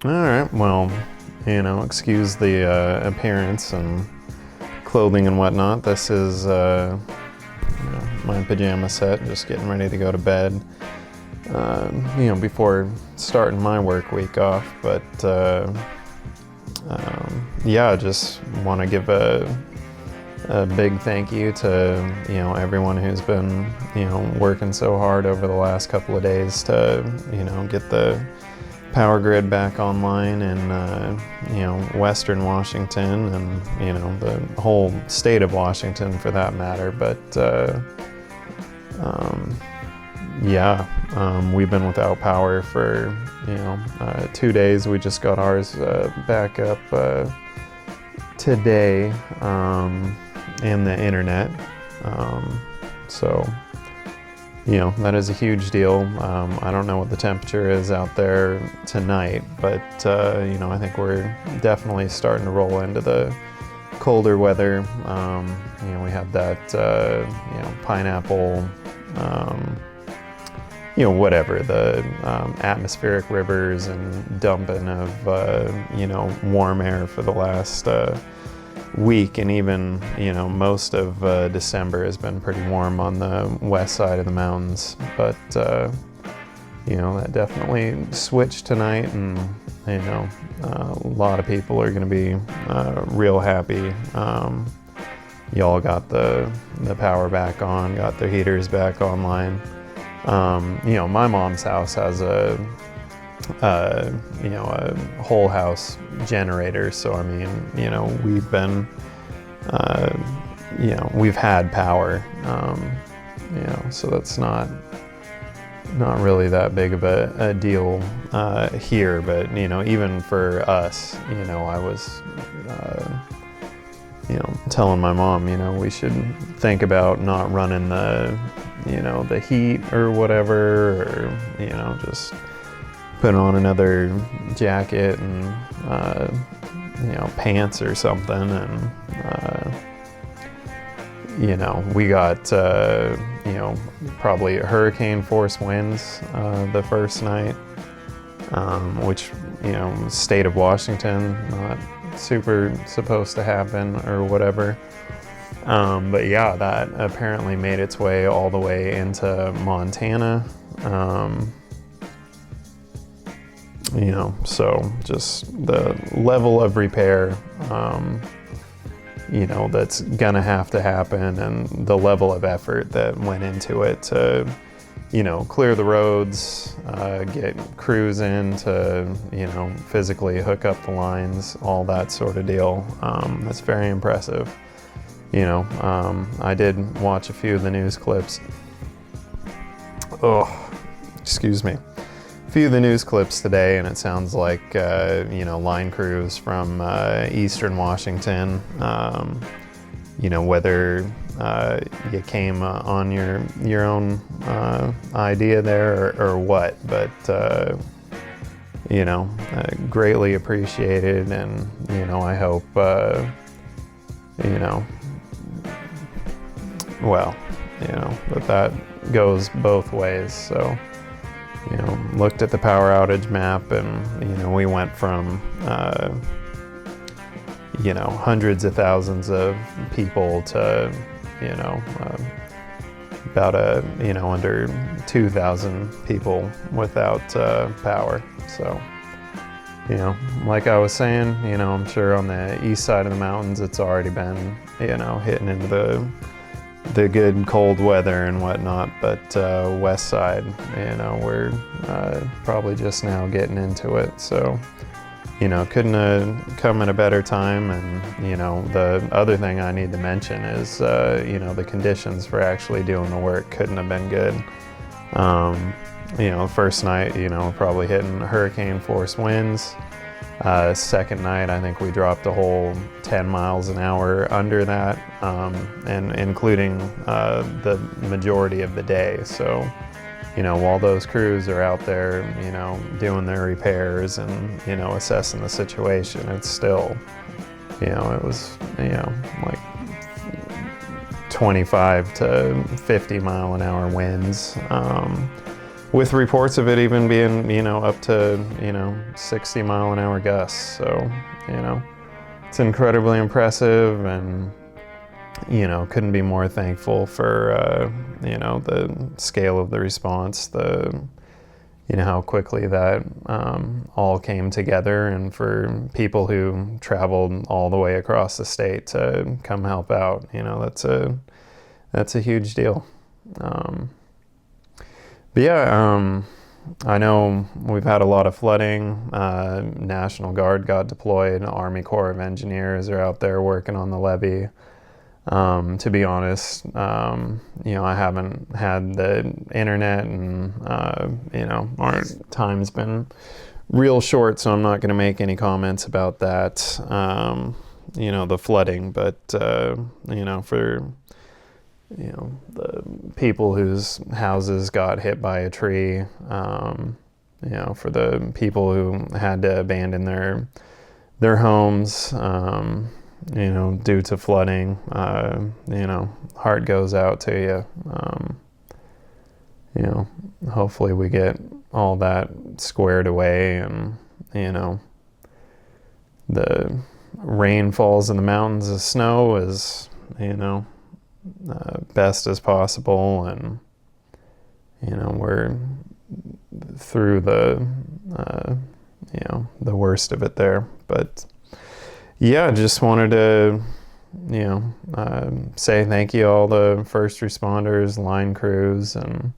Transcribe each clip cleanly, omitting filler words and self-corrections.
All right, well, excuse the appearance and clothing and whatnot. This is my pajama set, just getting ready to go to bed, before starting my work week off. But I just want to give a big thank you to everyone who's been working so hard over the last couple of days to get the power grid back online in Western Washington and the whole state of Washington for that matter. But we've been without power for 2 days. We just got ours back up today, and the internet. So that is a huge deal. I don't know what the temperature is out there tonight, but I think we're definitely starting to roll into the colder weather. We had that pineapple, whatever, the atmospheric rivers and dumping of warm air for the last week, and even most of December has been pretty warm on the west side of the mountains. But that definitely switched tonight, and a lot of people are going to be real happy. Y'all got the power back on, got their heaters back online. My mom's house has a whole house generator, so I mean, we've been we've had power, so that's not really that big of a deal here. But even for us, I was telling my mom, we should think about not running the heat or whatever, or just put on another jacket and pants or something. And we got probably hurricane force winds the first night, which state of Washington, not super supposed to happen or whatever. But yeah, that apparently made its way all the way into Montana. So just the level of repair, that's gonna have to happen, and the level of effort that went into it to, clear the roads, get crews in to, physically hook up the lines, all that sort of deal. That's very impressive. I did watch a few of the news clips. Excuse me. A few of the news clips today, and it sounds like, line crews from Eastern Washington, whether you came on your own idea there or what, but, greatly appreciated, and, I hope, that goes both ways. So, looked at the power outage map, and, we went from, hundreds of thousands of people to, about under 2,000 people without power. So, like I was saying, I'm sure on the east side of the mountains, it's already been, hitting into the good cold weather and whatnot, but west side, we're probably just now getting into it. So, couldn't have come at a better time. And the other thing I need to mention is the conditions for actually doing the work couldn't have been good. First night, probably hitting hurricane force winds. Second night, I think we dropped a whole 10 miles an hour under that, and including the majority of the day. So, while those crews are out there, doing their repairs and, assessing the situation, it's still, it was, like 25 to 50 mile an hour winds, with reports of it even being, up to, 60-mile-an-hour gusts. So, it's incredibly impressive, and, couldn't be more thankful for, the scale of the response, how quickly that all came together, and for people who traveled all the way across the state to come help out. That's a huge deal. But yeah, I know we've had a lot of flooding. National Guard got deployed. Army Corps of Engineers are out there working on the levee. To be honest, I haven't had the internet, and, our time's been real short, so I'm not going to make any comments about that, the flooding. But, for, the people whose houses got hit by a tree, for the people who had to abandon their homes, due to flooding, heart goes out to you. Hopefully we get all that squared away, and, the rain falls in the mountains as snow as, best as possible, and, we're through the worst of it there. But yeah, just wanted to, say thank you to all the first responders, line crews, and,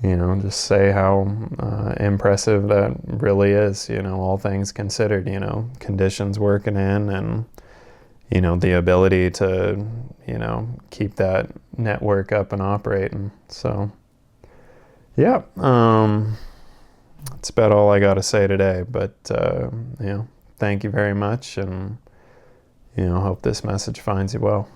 just say how impressive that really is, all things considered, conditions working in, and, the ability to, keep that network up and operating. So, yeah, that's about all I got to say today. But, thank you very much, and, hope this message finds you well.